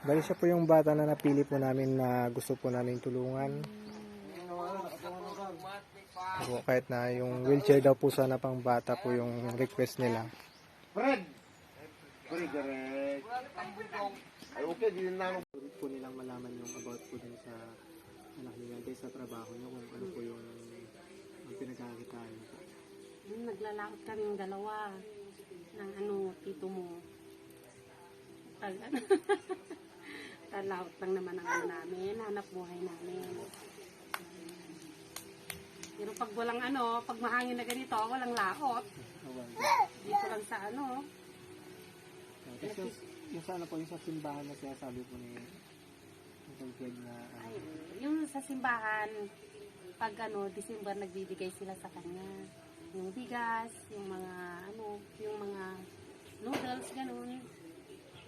Bali siya po yung bata na napili po namin na gusto po namin tulungan. Po, kahit na yung wheelchair daw po sana pang bata po yung request nila. Fred! Fred, direct. Ay, okay, di na lang. Po nilang malaman yung about po din sa anak niya sa trabaho niyo kung ano po yung pinagkakakitaan niyo po. Naglalakot kaming dalawa ng tito mo. Talakot lang naman ang namin, hanap buhay namin. Pero pag walang pag mahangin na ganito, walang lakot. Dito lang sa Tapos yung sana po, yung sa simbahan na siya sabi po ni Uncle Fred na Ay, yung sa simbahan, pag December nagbibigay sila sa kanya. Yung bigas, yung mga yung mga noodles, ganun.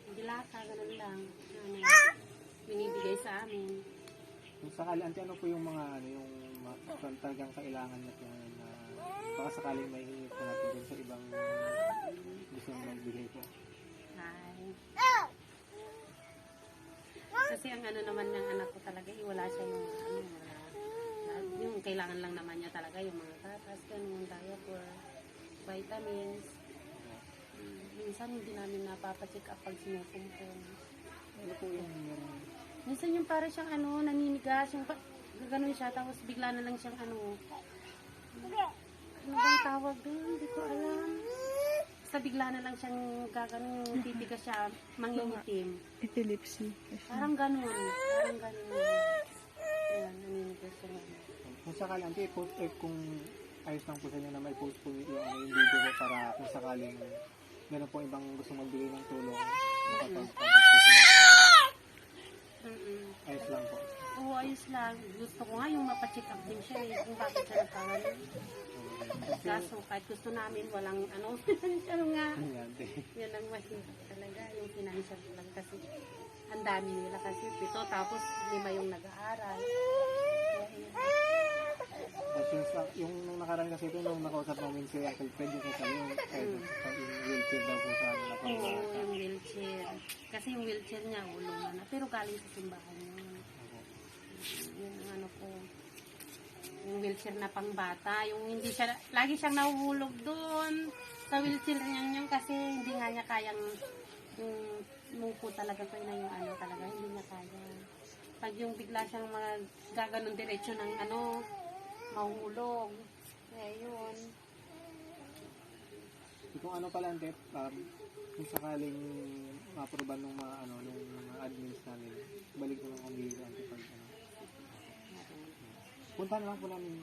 Yung dilata, ganun lang. Binibigay sa amin. kung sakali, ano po yung mga yung talagang kailangan niya po ngayon na baka sakaling may hingi po natin dun sa ibang gusto nyo magbigay po. Ay. Kasi ang naman ng anak ko talaga, wala siya yung yung kailangan lang naman niya talaga yung mga gatas, ganun, diaper, vitamins. Minsan hindi namin napapacheck up pag sinukumpong. Ano po yung Minsan yung para siyang naninigas, yung gano'n siya, tapos bigla na lang siyang ano bang tawag doon? Hindi ko alam. Basta bigla na lang siyang gano'n, titigas siya, mangingitim. Epilepsy. Parang gano'n. Ayan, naninigas siya. kung sakali, i-post kung ayos lang po sa inyo na may post po yung video po para kung sakaling meron po ibang gusto magbigay ng tulong, makapag-contact po sila. Ayos lang po. Oo, ayos lang. Gusto ko nga yung mapacheck up din siya kung bakit siya nagkakaroon. Kaso kahit gusto namin walang ano nga. Yan ang mahirap talaga. Yung financial lang kasi ang dami nila kasi 7 tapos 5 yung nag-aaral. Yung nung nakaraan kasi ito, nung nakausap namin si Uncle Fred, yung sabi yung wheelchair daw po sa amin na Oo, yung wheelchair. Kasi yung wheelchair niya, ulong na. Pero galing sa simbahan yun. Yun ang ko. Yung wheelchair na pang bata. Yung hindi siya, lagi siyang nahuhulog doon sa wheelchair niya kasi hindi nga niya kayang mupo talaga ko na yung talaga. Hindi niya kaya. Pag yung bigla siyang gaganon diretso ng mahuhulog. Kaya yun. Kung ano pala, Antep, kung sakaling ma-aproban nung mga nung mga admins namin, balik ko lang kami dito, Antep, punta na lang po namin.